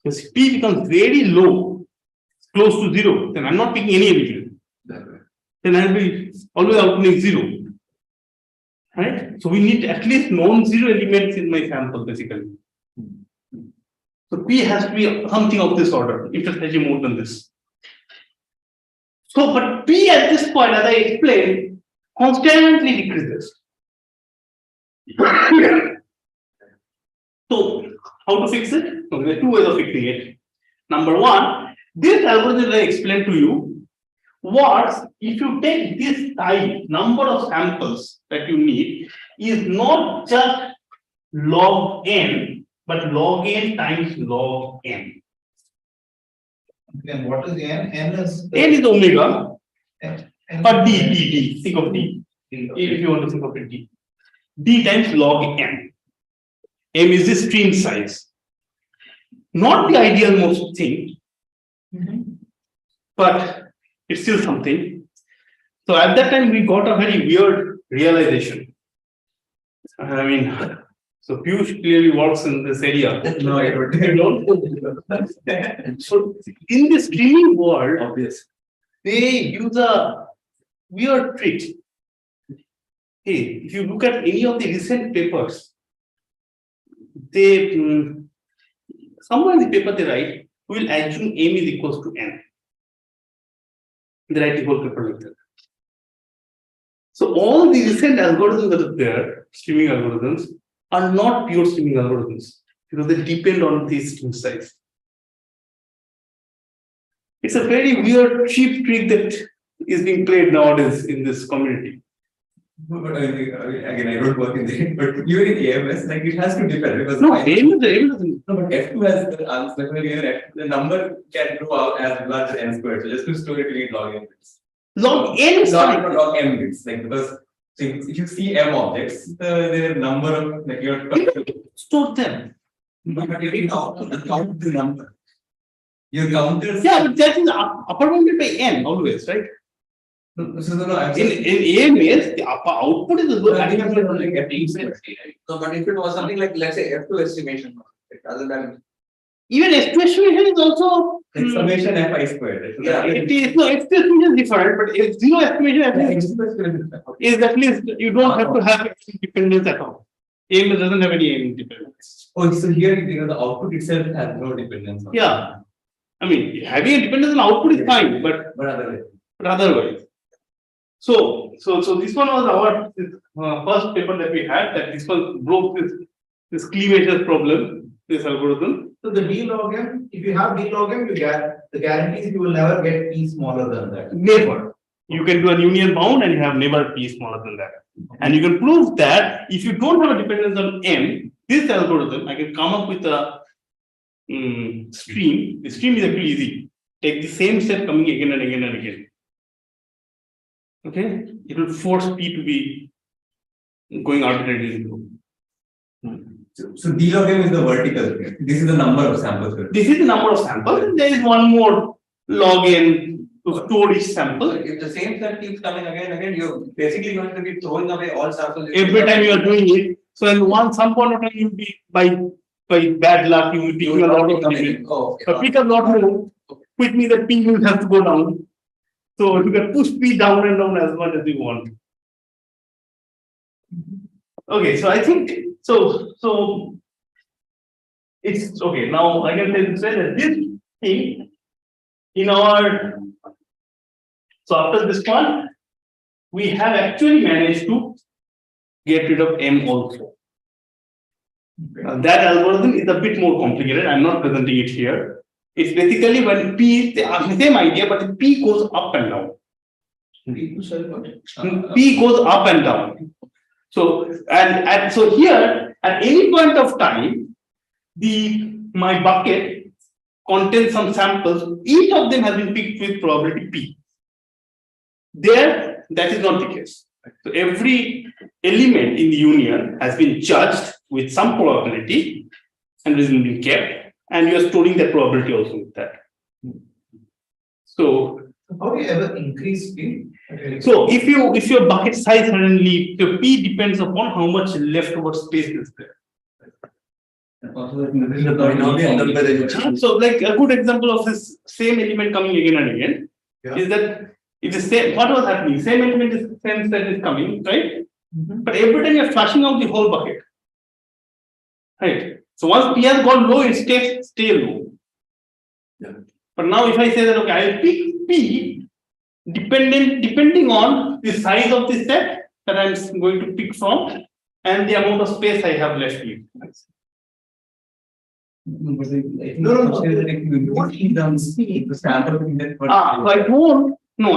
Because if P becomes very low, close to 0, then I'm not picking any element. Then I'll be always outputting 0. Right? So we need at least non-zero elements in my sample, basically. So P has to be something of this order, if it's actually more than this. So, but P at this point, as I explained, constantly decreases. So, how to fix it? So, there are two ways of fixing it. Number one, this algorithm that I explained to you works if you take this size, number of samples that you need, is not just log n, but log n times log n. Then what is n? N is Omega, N but D, think of D. If you want to think of it, D times log n. M is the stream size. Not the ideal most thing, but it's still something. So at that time, we got a very weird realization. I mean, so Piyush clearly works in this area. No, I don't. So in the streaming world, Obvious. they use a weird trick. Hey, if you look at any of the recent papers, they somewhere in the paper they write, we will assume M is equals to N. They write the whole paper like that. So all the recent algorithms that are there, streaming algorithms, are not pure streaming algorithms because they depend on the stream size. It's a very weird, cheap trick that is being played nowadays in this community. But again, I don't work in the, but even in AMS, like it has to depend because No, AM doesn't. no, but F2 has the answer here. The number can grow out as large as n squared. So just to store it, we need log n bits. Log n is Not fine. log m bits, like because if you see m objects, the number of like your Store them. but if you count the number, your counters. Yeah, but that is upper bounded by n always, right? No, I'm In AMS, the upper output is No, but if it was something like, let's say, F2 estimation, rather than. even S2 estimation is also. like summation fi squared. Yeah, It is no F2 estimation is different, but F0 estimation at least is at least you don't have to have any dependence at all. AMS doesn't have any dependence. Oh, so here the output itself has no dependence on. Yeah. I mean, having a dependence on output is fine, but otherwise. So this one was our first paper that we had, that this one broke this Klee problem, this algorithm. So the D log m, if you have D log m, you get the guarantees you will never get P smaller than that. Never. You can do a union bound and you have never P smaller than that. And you can prove that if you don't have a dependence on M, this algorithm, I can come up with a stream. The stream is actually easy. Take the same step coming again and again and again. Okay, it will force P to be going arbitrarily low. So D log m is the vertical. This is the number of samples. This is the number of samples, and there is one more log n to store each sample. If the same set keeps coming again and again, you're basically going to be throwing away all samples. Every time you are doing it. So in some point of time, you'll be by bad luck, you will be doing a lot of elements. But pick up a lot more, which means that P will have to go down. So you can push P down and down as much as you want. Okay, so I think so it's okay. Now I can say that this thing in our after this one, we have actually managed to get rid of M also. That algorithm is a bit more complicated. I'm not presenting it here. It's basically when P, the same idea, but the P goes up and down. P goes up and down. So and so here at any point of time, my bucket contains some samples, each of them has been picked with probability P. There, that is not the case. So every element in the union has been judged with some probability and has been kept, and you are storing that probability also with that. So How do you ever increase P? so if your bucket size suddenly, the P depends upon how much leftover space is there. Also, this is the polynomial number that you choose. So like a good example of this same element coming again and again is that it is same. What was happening? Same element is same set is coming, right? But every time you're flushing out the whole bucket, right? So once P has gone low, it stay low. Yeah. But now if I say that okay, I'll pick P depending on the size of the set that I'm going to pick from and the amount of space I have left here. No. The sample So I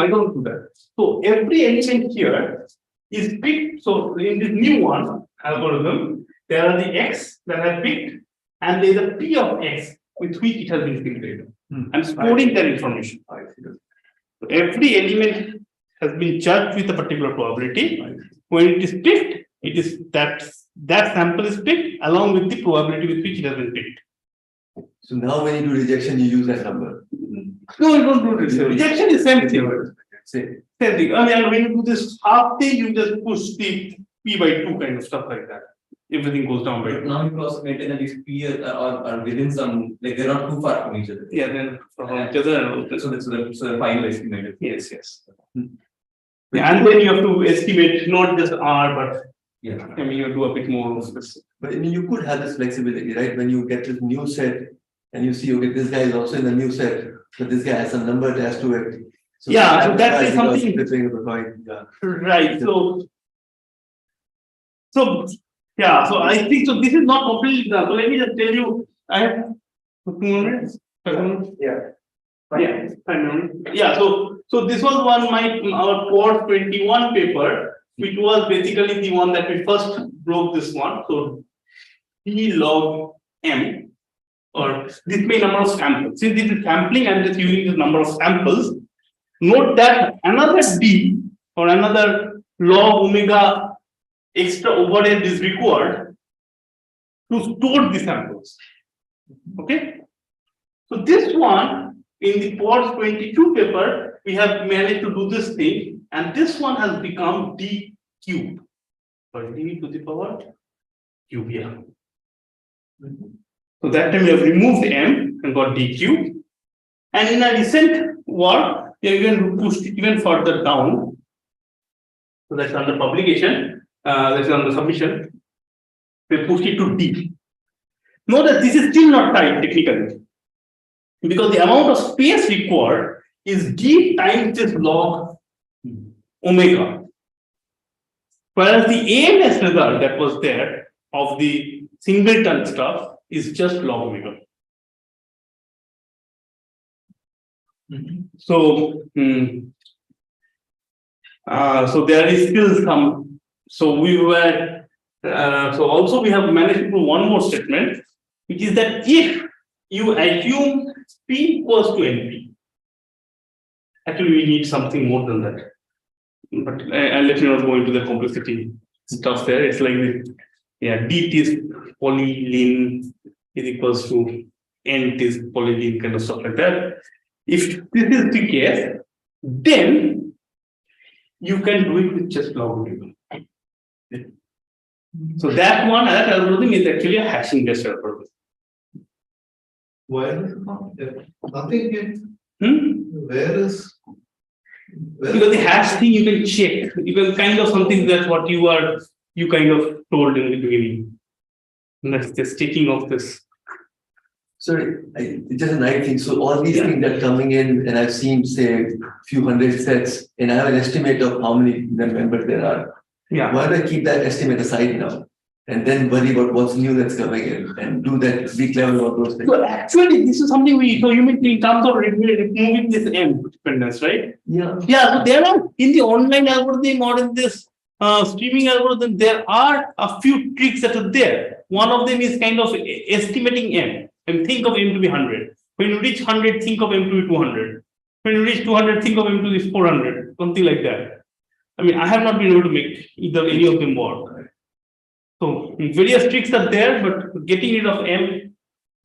don't do that. So every element here is picked. So in this new one algorithm, there are the X that I picked, and there is a P of X with which it has been figured. I'm storing that information. So every element has been judged with a particular probability. When it is picked, it is that sample is picked along with the probability with which it has been picked. So now when you do rejection, you use that number. No, you don't do rejection. Rejection is same thing. Say, Same thing. I mean, when you do this half thing, you just push the P by 2 kind of stuff like that. Everything goes down by 2. Now you can also maintain that these P are within some, like they're not too far from each other. Yeah, then from each other. So the final estimate. Yes. Yeah, and then you have to estimate not just R, but Yeah. I mean, you do a bit more of this. but I mean, you could have this flexibility, right? When you get this new set and you see, okay, this guy is also in the new set, but this guy has some number attached to it. So Yeah, so that is because something- flipping of the coin, yeah. Right. So yeah. So I think so. This is not completely done. So let me just tell you. I have 2 minutes. 5 minutes. Yeah. Yeah. 5 minutes. Yeah. So this was our Core 21 paper, which was basically the one that we first broke this one. So P log M, or this may number of samples. Since this is sampling, I'm just using the number of samples. Note that another D or another log omega extra overhead is required to store the samples. Okay. So this one in the PORS 22 paper, we have managed to do this thing, and this one has become D cube. Or D to the power cube. Yeah. So that time we have removed M and got D cube. And in a recent work, we have even pushed it even further down. So that's under publication, that's under submission. We pushed it to D. Note that this is still not tight technically, because the amount of space required is D times this log omega. Whereas the AMS result that was there of the singleton stuff is just log omega. So, so there is still some. So we were. So also we have managed to do one more statement, which is that if you assume P equals to NP, actually we need something more than that. But I'll let you not go into the complexity stuff there. It's like DT is polylene is equals to Nt is polylene kind of stuff like that. If this is the case, then you can do it with just log omega. So that algorithm is actually a hashing based algorithm. Where is nothing here? Where is? Because the hash thing you can check. You can kind of something that's what you kind of told in the beginning. And that's just taking off this. Sorry, it's just a nice thing. So all these things that are coming in, and I've seen say a few hundred sets, and I have an estimate of how many members there are. Yeah. Why do I keep that estimate aside now? And then worry about what's new that's coming in and do that, be clever about those things. So actually, this is something so you mean in terms of removing this M dependence, right? Yeah. Yeah, so there are in the online algorithm or in this streaming algorithm, there are a few tricks that are there. One of them is kind of estimating M, and think of M to be 100. When you reach 100, think of M2 is 200. When you reach 200, think of M2 is 400, something like that. I mean, I have not been able to make either any of them work. So various tricks are there, but getting rid of M.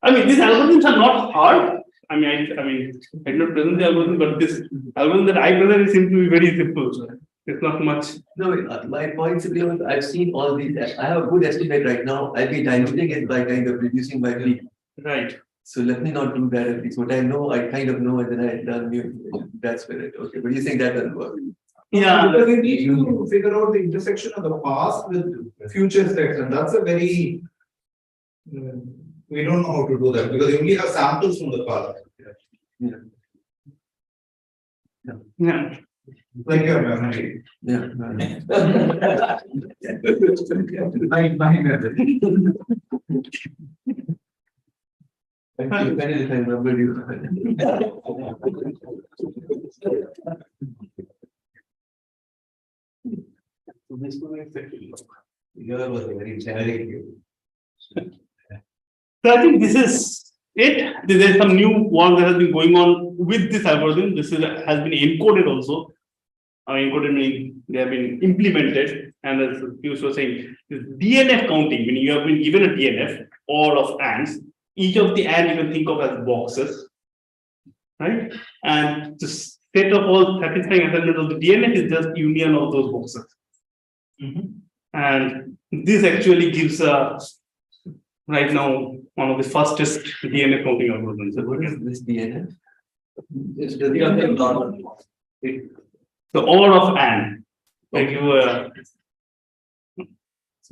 I mean, these algorithms are not hard. I did not present the algorithm, but this algorithm that I present seems to be very simple. It's not much. No, my point simply was I've seen all these. I have a good estimate right now. I'll be diluting it by kind of reducing my fleet. Right. So let me not do that at least. What I know, I kind of know, and then I tell you that's where it. Okay, but you think that doesn't work? Yeah. Because we need to figure out the intersection of the past with future steps, and that's a very we don't know how to do that because you only have samples from the past. Yeah. Like your memory. Yeah. Thank you. If I remember you. Yours was very generic. So I think this is it. There is some new work that has been going on with this algorithm. This has been encoded also. Encoded meaning they have been implemented. And as you were saying, this DNF counting, when you have been given a DNF, all of ants, each of the ants you can think of as boxes, right? And the set of all satisfying assignment of the DNF is just union of those boxes. And this actually gives right now one of the fastest DNF counting algorithms. What is this DNF? It's the So all of N. Like you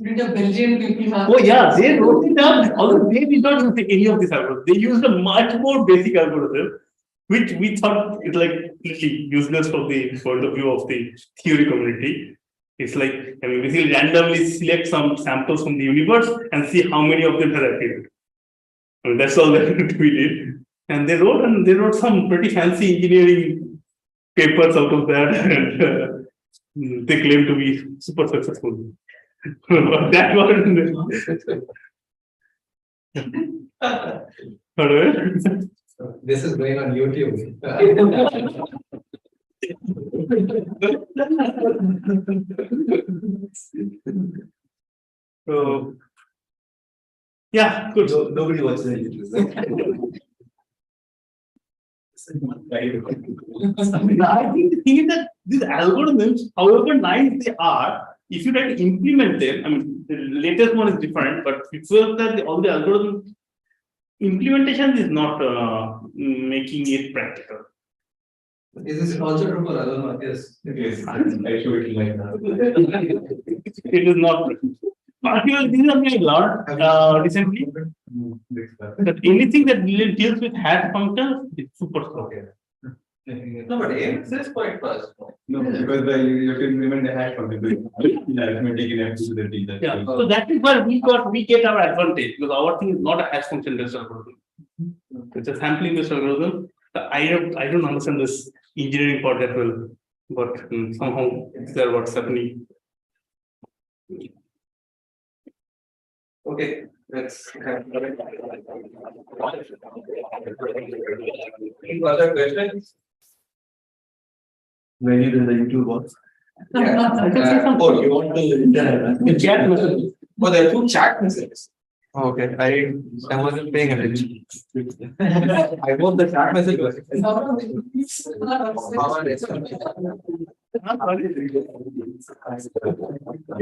The Belgian people have. oh yeah, they wrote it down. Although they did not use any of this algorithm. They used a much more basic algorithm, which we thought is like completely useless from the point of view of the theory community. It's like, I mean, basically randomly select some samples from the universe and see how many of them have appeared. I mean, that's all that we did. And they wrote some pretty fancy engineering papers out of that, and they claim to be super successful. But that one. This is going on YouTube. So, yeah, good. So nobody watches the YouTube. I think the thing is that these algorithms, however nice they are, if you try to implement them, I mean, the latest one is different, but it feels that all the algorithm implementation is not making it practical. Is this also true for other markets? Yes, I show it like that. It is not. Particularly, this is something I learned recently. That anything that deals with hash functions is super slow. No, but AMS is quite fast. No, because you have to implement the hash function. Arithmetic in absolutely. Yeah, so that is where we get our advantage because our thing is not a hash function based algorithm. It's a sampling based algorithm. I don't understand this engineering part that well, but somehow it's there what's happening. Okay, let's have any other questions? When you do the YouTube works. Yeah. Oh, you want to chat messages? Oh, there are 2 chat messages. Okay, I wasn't paying attention. I want the chat message.